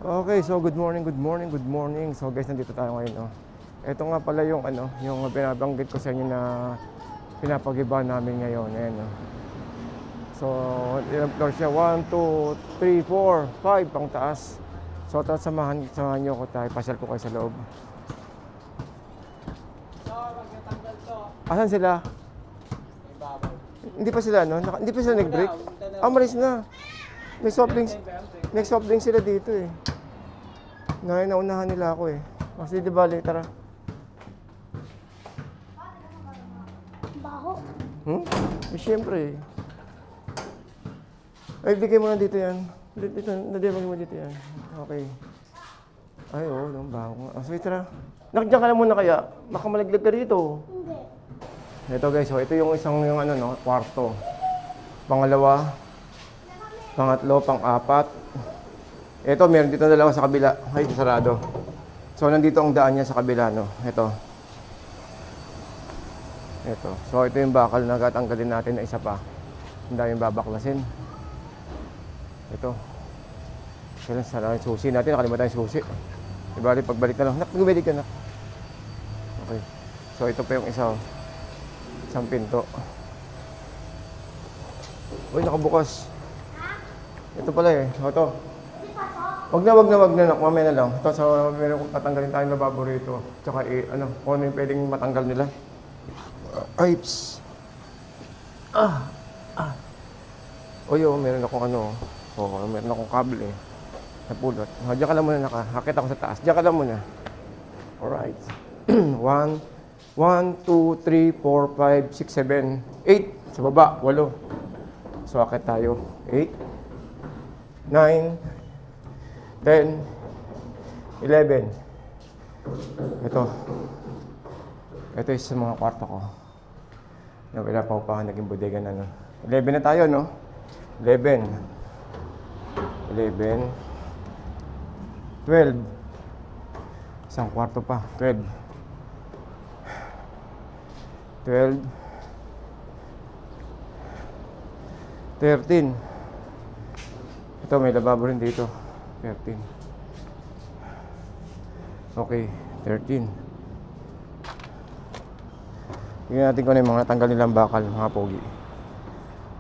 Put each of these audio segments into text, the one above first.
Okay, so good morning, good morning, good morning. So guys, nandito tayo ngayon, no. Ito nga pala yung yung binabanggit ko sa inyo na pinapagiba namin ngayon, ayan, no. So, ilang floor siya? 1, 2, 3, 4, 5 pang taas. So, samahan niyo ko tayo. Pasyal ko kayo sa loob. Asan sila? Hindi pa sila, no? Hindi pa sila nag-break? Ah, malis na. May soft drinks sila dito, eh. Naunahan nila ako, eh. Kasi di bali, tara. Baho. Eh, syempre, eh. Ay, bigay mo na dito yan. Dito, nadibag mo dito yan. Okay. Ay, oo, nang baho nga. So, tara. Nakdiyan ka lang muna kaya. Baka malaglag ka rito. Hindi. Ito guys, so ito yung isang kwarto. Pangalawa, pangatlo, pang-apat. Ito, meron dito dalawa sa kabila. Ay, sarado. So, nandito ang daan niya sa kabila, no? Ito. So, ito yung bakal na tatanggalin natin na isa pa. Hindi yung babaklasin. Ito. Kailan sarado yung susi natin. Nakalimutan yung susi. Diba, pagbalik na lang. Bumalik ka na. Okay. So, ito pa yung isa. Isang pinto. Uy, nakabukas. Ito pala eh. Ito. Wag na. Mamaya na lang. Ito, so meron kong tatanggalin tayong lababo rito. Tsaka kung ano yung pwedeng matanggal nila. Pipes. Uy, meron akong meron akong kable eh. Napulot. Diyan ka lang muna hakit ako sa taas. Diyan ka lang muna. Alright. 1, 2, 3, 4, 5, 6, 7, 8. Sa baba, 8. So, akit tayo. 8, 9, 10, 11. Ito is sa mga kwarto ko. Na pinapaupahan, naging bodega na, no? 11 na tayo, no? 11. 12. Isang kwarto pa. 12. 13. Ito, may lababo rin dito. 13. Okay, 13. Tingnan natin kung ano yung mga tanggal nilang bakal, mga pogi.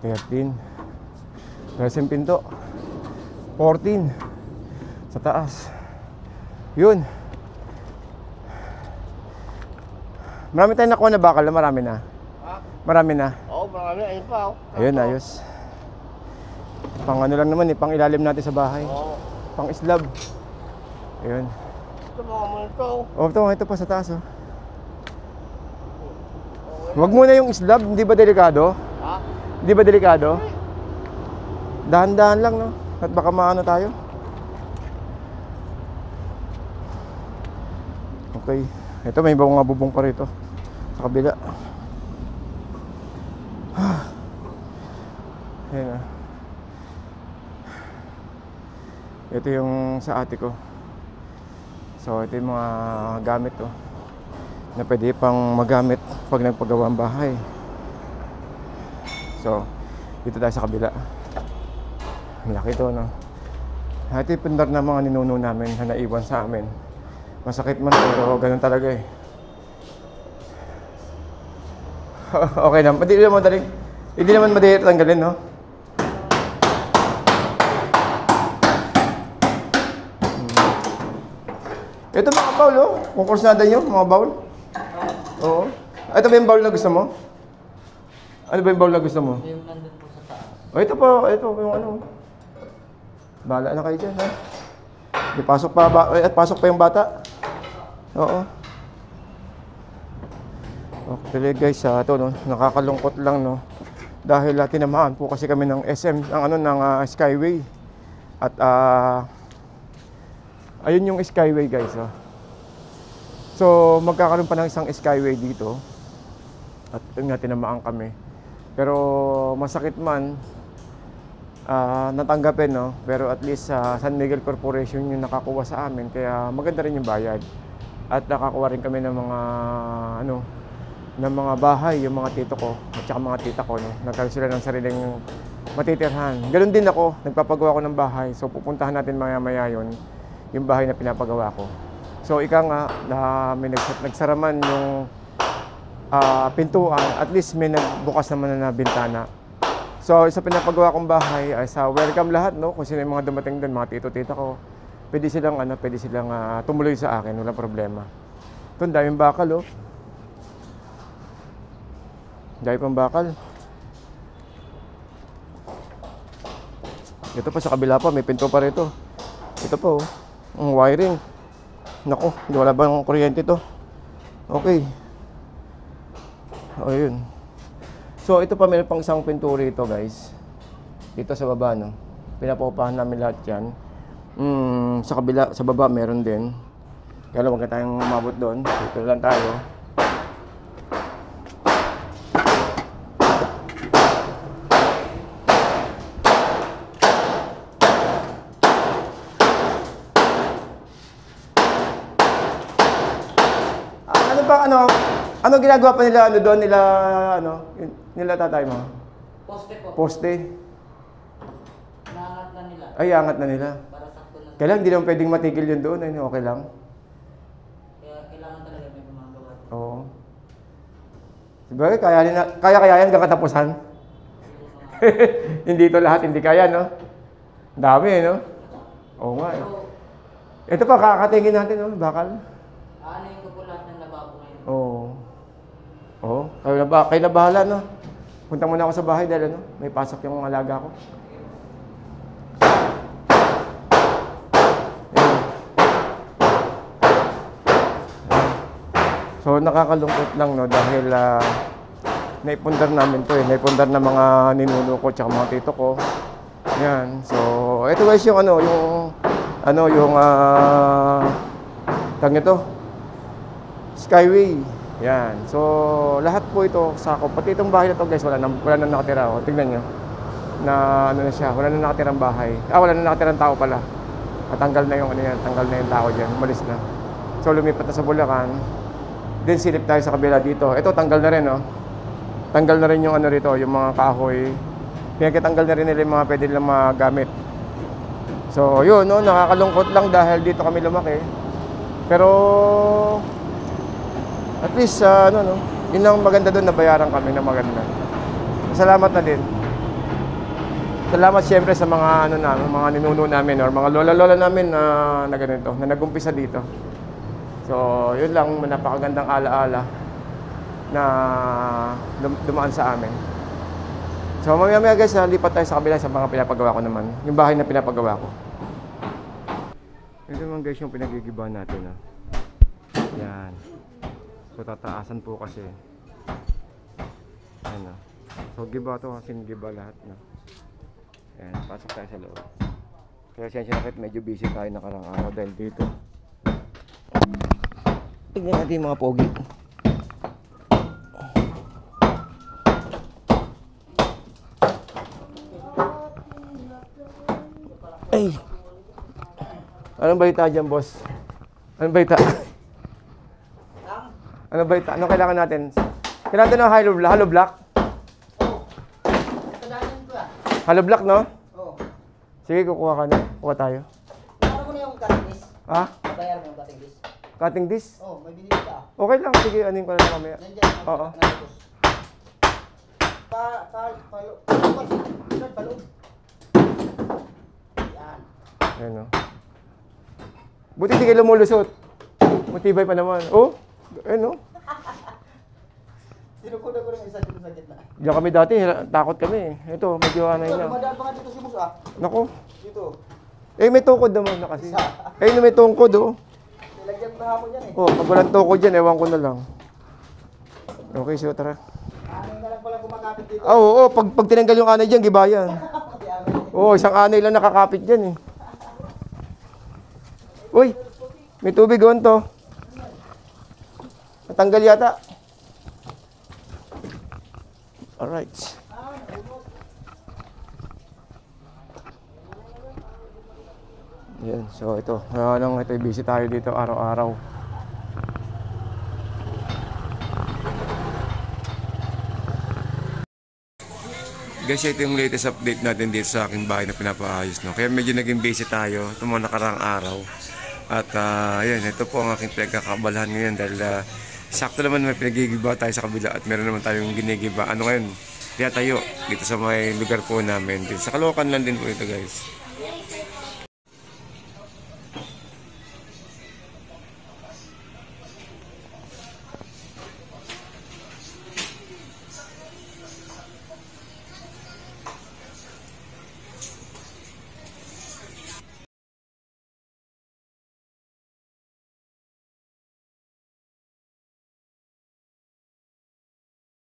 13. Gasing pinto. 14. Sa taas. Yun. Marami tayong nakuha na bakal, marami na. Marami na. Oo, marami. Ayun pa. Ayun, ayos. Pang ano lang naman eh, pang ilalim natin sa bahay. Oo. Pang slab. Ayun. Ito mga mo ito. Ito pa sa taas, oh. Wag muna yung slab, hindi ba delikado? Ha? Hindi ba delikado? Dahan-dahan lang, no? At baka maano tayo. Okay. Ito, may mga bubong pa rito. Sa kabila. Ayan, ah. Ito yung sa ate ko. So, ito yung mga gamit, oh, na pwede pang magamit pag nagpagawa ang bahay. So, dito tayo sa kabila. Malaki to, no? Ito yung pundar na mga ninuno namin na naiwan sa amin. Masakit man, pero ganun talaga eh. Okay na, hindi naman madali tanggalin, no? Ito mga bowl, oh. Kukursada nyo, mga bowl. Oo. Ito ba yung bowl na gusto mo? Ano ba yung bowl na gusto mo? Yung nandun po sa taas. Oh, ito po, ito yung ano. Bahala na kayo dyan, ha? Pasok pa yung bata. Oo. Okay guys, ito, no, nakakalungkot lang, no. Dahil tinamaan po kasi kami ng SM, ng Skyway. At ayun yung Skyway, guys, oh. So, magkakaroon pa ng isang Skyway dito. At yun nga, tinamaan kami. Pero masakit man, natanggapin, no? Pero at least San Miguel Corporation yung nakakuha sa amin, kaya maganda rin yung bayad. At nakakuha rin kami ng mga ng mga bahay, yung mga tito ko at saka mga tita ko, no? Nagkaroon sila ng sariling matitirhan. Ganoon din ako, nagpapagawa ko ng bahay. So pupuntahan natin maya-maya yun. yung bahay na pinapagawa ko. So ika nga na may nagsaraman yung pintuan, at least may nagbukas naman na bintana. So sa pinapagawa kong bahay ay sa welcome lahat, no? Kung sino yung mga dumating doon, mga tito-tita ko, pwede silang tumuloy sa akin, walang problema. Ito, daming bakal, oh. Dahil pang bakal. Ito pa sa kabila pa, may pinto pa rito. Ito pa, oh. Ang wiring. Nako, hindi wala bang kuryente to. Okay. O, yun. So, ito pa, meron pang isang pinto rito, guys. Dito sa baba, no. Pinapaupahan namin lahat yan. Sa kabila, sa baba, meron din. Kaya lang, huwag na tayong umabot doon. Dito lang tayo. Ano ginagawa pa nila doon nila tatay mo? Poste po. Poste. Naangat na nila. Ay, angat na nila. Para sakto lang. Kailangan hindi naman pwedeng matigil yun doon, okay lang. Kaya kailangan talaga may gumagawa. Oo. Siguro kaya yan hanggang katapusan. Hindi ito lahat, hindi kaya, no? Dami, no? Oo nga. Ito pa, kakatingin natin, no? Bakal. Aanuhin ko po lahat ng lababo ngayon. Oo. Oo. Kayo na bahala, no? Punta muna ako sa bahay dahil, may pasok yung alaga ko. Ayan. So, nakakalungkot lang, no? Dahil, naipundar namin to, naipundar na mga ninuno ko tsaka mga tito ko. Yan. So, ito guys yung tag nito, Skyway. Yan. So, lahat po ito sako. Pati itong bahay na to guys, wala na nakatira. O, tingnan nyo. Na na siya, wala na nakatirang bahay. Wala na nakatirang tao pala. Natanggal na yung tanggal na yung tao diyan, umalis na. So, lumipat na sa Bulacan. Then silip tayo sa kabila dito. Ito tanggal na rin, Tanggal na rin yung rito, yung mga kahoy. Pinagkatanggal na rin nila yung mga pwede nilang magamit. So, yun, nakakalungkot lang dahil dito kami lumaki. Pero, at least, yun ang maganda doon, nabayaran kami na maganda. Salamat na din. Salamat siyempre sa mga, mga ninuno namin or mga lola-lola namin na ganito, na nag-umpisa dito. So, yun lang, napakagandang alaala na dumaan sa amin. So mamaya guys, lipat tayo sa kabila sa mga pinapagawa ko naman. Yung bahay na pinapagawa ko. Ito naman guys yung pinagigiba natin. Yan. So tataasan po kasi. Ayan. So giba to, giba lahat. Ayan, pasok tayo sa loob. Kaya siyensya na medyo busy tayo nakarang araw dahil dito. Tignan natin yung mga pogi. Ay! Anong balita dyan, boss? Anong balita? Anong balita? Anong kailangan natin? Kailangan natin ng hollow block? Hollow block, no? Oo. Sige, kukuha ka na. Kuha tayo. Ano mo na yung cutting disc? Ha? Bayaran mo yung cutting disc? Cutting disc? Oo, may binili ka. Okay lang. Sige, anin ko na mamaya. Nandiyan. Oo. Paloob. Yan. Ayan, buti di kayo lumulusot. Matibay pa naman. Oh, ayan, Sinukunan ko rin isa dito sa gitna. Diyan kami dati, takot kami. Ito, medyo yun. Dumadaan pa nga dito si Boss, Naku. Dito. May tukod naman na kasi. May tungkod, Nilagyan pa ako dyan Pag walang tukod dyan, ewan ko na lang. Okay, so tara. Anay na lang pala kumakapit dito. Oo, pag tinanggal yung anay dyan, gibayan. Isang anay lang nakakapit dyan Uy, may tubig to. Natanggal yata. Alright. Yan, so ito. Ito busy tayo dito araw-araw. Guys, ito yung latest update natin dito sa aking bahay na pinapaayos, Kaya medyo naging busy tayo itong mga nakarang araw. At ayan, ito po ang aking pinagkakabalahan ngayon dahil sakto naman may pinagigiba tayo sa kabila at meron naman tayong ginigiba. Ano ngayon? Kaya tayo dito sa may lugar po namin din. Sa Caloocan lang din po ito guys.